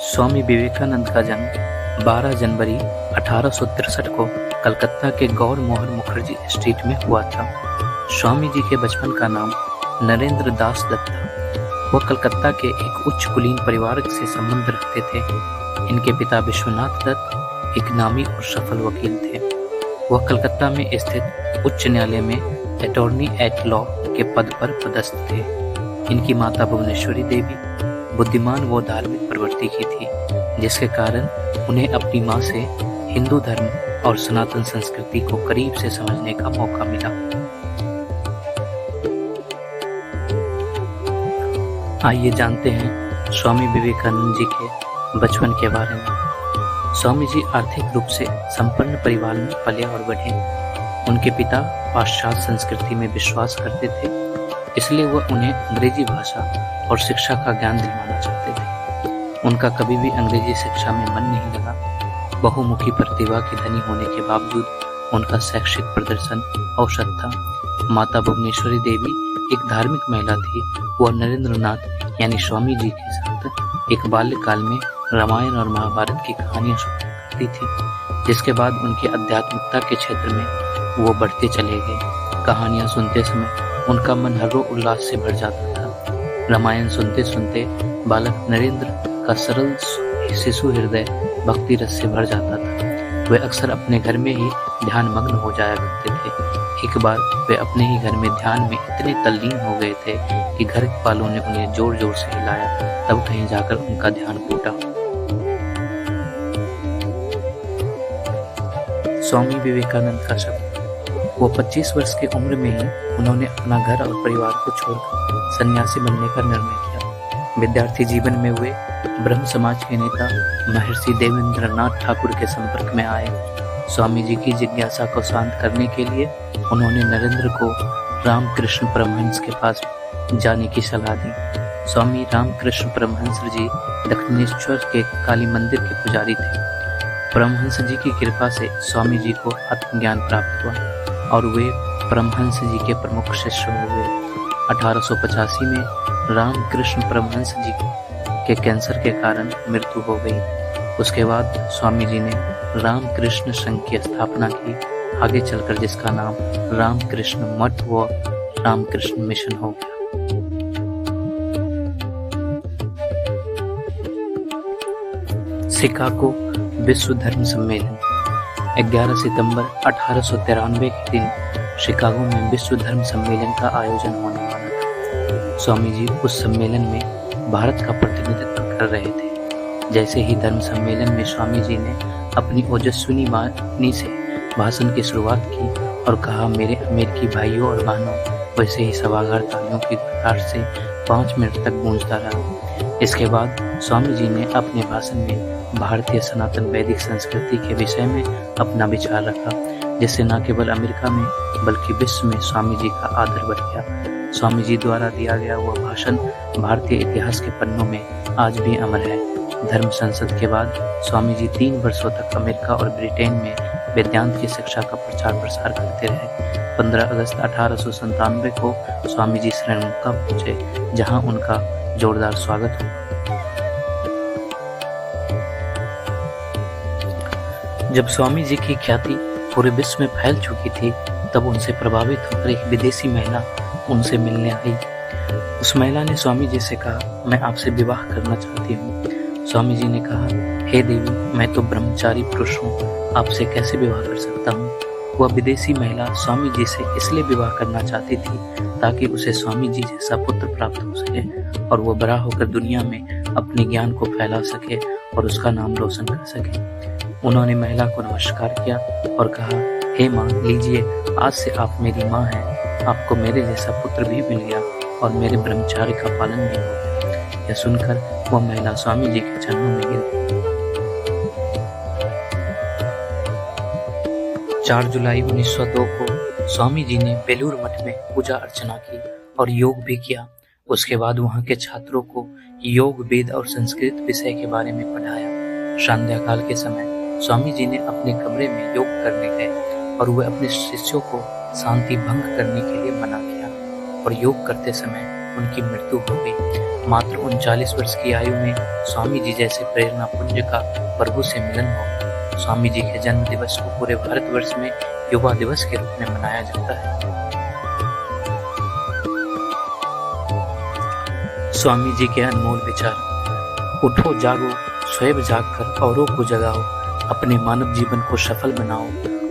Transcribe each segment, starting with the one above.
स्वामी विवेकानंद का जन्म 12 जनवरी 1863 को कलकत्ता के गौर मोहन मुखर्जी स्ट्रीट में हुआ था। स्वामी जी के बचपन का नाम नरेंद्र दास दत्त था। वह कलकत्ता के एक उच्च कुलीन परिवार से संबंध रखते थे। इनके पिता विश्वनाथ दत्त एक नामी और सफल वकील थे। वह कलकत्ता में स्थित उच्च न्यायालय में अटॉर्नी एट लॉ के पद पर पदस्थ थे। इनकी माता भुवनेश्वरी देवी बुद्धिमान व धार्मिक प्रवृत्ति की थी, जिसके कारण उन्हें अपनी मां से हिंदू धर्म और सनातन संस्कृति को करीब से समझने का मौका मिला। आइए जानते हैं स्वामी विवेकानंद जी के बचपन के बारे में। स्वामी जी आर्थिक रूप से संपन्न परिवार में पले और बढ़े। उनके पिता पाश्चात्य संस्कृति में विश्वास करते थे, इसलिए वह उन्हें अंग्रेजी भाषा और शिक्षा का ज्ञान दिलवाना चाहते थे। उनका कभी भी अंग्रेजी शिक्षा में मन नहीं लगा। बहुमुखी प्रतिभा के धनी होने के बावजूद उनका शैक्षिक प्रदर्शन औसत था। माता भुवनेश्वरी देवी एक धार्मिक महिला थी। वह नरेंद्रनाथ यानी स्वामी जी के साथ एक बाल्यकाल में रामायण और महाभारत की कहानियां सुना करती थी, जिसके बाद उनके आध्यात्मिकता के क्षेत्र में वो बढ़ते चले गए। कहानियां सुनते समय उनका मन हर्षो उल्लास से भर जाता था। रामायण सुनते सुनते बालक नरेंद्र का सरल शिशु हृदय भक्ति रस से भर जाता था। वे अक्सर अपने घर में ही ध्यान मग्न हो जाया करते थे। एक बार वे अपने ही घर में ध्यान में इतने तल्लीन हो गए थे कि घर वालों ने उन्हें जोर जोर से हिलाया, तब कहीं जाकर उनका ध्यान टूटा। स्वामी विवेकानंद का शब्द। वो 25 वर्ष की उम्र में ही उन्होंने अपना घर और परिवार को छोड़कर सन्यासी बनने का निर्णय किया। विद्यार्थी जीवन में वे ब्रह्म समाज के नेता महर्षि देवेंद्रनाथ ठाकुर के संपर्क में आए। स्वामी जी की जिज्ञासा को शांत करने के लिए उन्होंने नरेंद्र को रामकृष्ण परमहंस के पास जाने की सलाह दी। स्वामी रामकृष्ण परमहंस जी दक्षिणेश्वर के काली मंदिर के पुजारी थे। परमहंस जी की कृपा से स्वामी जी को आत्मज्ञान प्राप्त हुआ और वे परमहंस जी के प्रमुख शिष्य हो गए। 1885 में रामकृष्ण परमहंस जी के कैंसर के कारण मृत्यु हो गई। उसके बाद स्वामी जी ने रामकृष्ण संघ की स्थापना की, आगे चलकर जिसका नाम रामकृष्ण मठ व रामकृष्ण मिशन हो गया। शिकागो विश्व धर्म सम्मेलन। 11 सितंबर 1893 के दिन शिकागो में विश्व धर्म सम्मेलन का आयोजन होने वाला था। स्वामी जी उस सम्मेलन में भारत का प्रतिनिधित्व कर रहे थे। जैसे ही धर्म सम्मेलन में स्वामी जी ने अपनी ओजस्विनी वाणी से भाषण की शुरुआत की और कहा, मेरे अमेरिकी भाइयों और बहनों, वैसे ही सभागार तालियों की गड़गड़ाहट से 5 मिनट तक गूंजता रहा। इसके बाद स्वामी जी ने अपने भाषण में भारतीय सनातन वैदिक संस्कृति के विषय में अपना विचार रखा, जिससे न केवल अमेरिका में बल्कि विश्व में स्वामी जी का आदर बढ़ गया। स्वामी जी द्वारा दिया गया वह भाषण भारतीय इतिहास के पन्नों में आज भी अमर है। धर्म संसद के बाद स्वामी जी 3 वर्षों तक अमेरिका और ब्रिटेन में वेदांत की शिक्षा का प्रचार प्रसार करते रहे। 15 अगस्त 1897 को स्वामी जी श्रीलंका पहुंचे, जहां उनका जोरदार स्वागत हुआ। जब स्वामी जी की ख्याति पूरे विश्व में फैल चुकी थी, तब उनसे प्रभावित होकर एक विदेशी महिला उनसे मिलने आई। उस महिला ने स्वामी जी से कहा, मैं आपसे विवाह करना चाहती हूँ। स्वामी जी ने कहा, हे देवी, मैं तो ब्रह्मचारी पुरुष हूँ, आपसे कैसे विवाह कर सकता हूँ। वह विदेशी महिला स्वामी जी से इसलिए विवाह करना चाहती थी ताकि उसे स्वामी जी जैसा पुत्र प्राप्त हो सके और वह बड़ा होकर दुनिया में अपने ज्ञान को फैला सके और उसका नाम रोशन कर सके। उन्होंने महिला को नमस्कार किया और कहा, हे माँ, लीजिए, आज से आप मेरी माँ हैं। आपको मेरे जैसा पुत्र भी मिल गया और मेरे ब्रह्मचार्य का पालन भी हो गया। यह सुनकर वह महिला स्वामी जी के चरणों में गिर गई। 4 जुलाई 1902 को स्वामी जी ने बेलूर मठ में पूजा अर्चना की और योग भी किया। उसके बाद वहाँ के छात्रों को योग, वेद और संस्कृत विषय के बारे में पढ़ाया। संध्या काल के समय स्वामी जी ने अपने कमरे में योग करने गए और वह अपने शिष्यों को शांति भंग करने के लिए मना किया। और योग करते समय उनकी मृत्यु हो गई। मात्र 39 वर्ष की आयु में स्वामी जी जैसे प्रेरणा पुंज का प्रभु से मिलन हुआ। स्वामी जी के जन्म दिवस को पूरे भारतवर्ष में युवा दिवस के रूप में मनाया जाता है। स्वामी जी के अनमोल विचार। उठो जागो, स्वयं जागकर औरों को जगाओ, अपने मानव जीवन को सफल बनाओ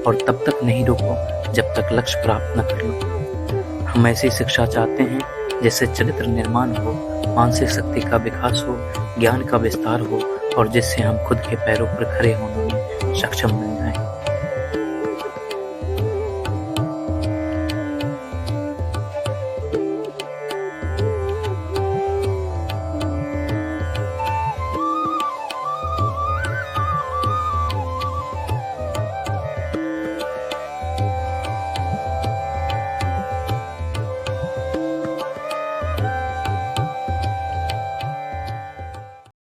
और तब तक नहीं रुको जब तक लक्ष्य प्राप्त न कर लो। हम ऐसी शिक्षा चाहते हैं जिससे चरित्र निर्माण हो, मानसिक शक्ति का विकास हो, ज्ञान का विस्तार हो और जिससे हम खुद के पैरों पर खड़े होने में सक्षम बन जाएं।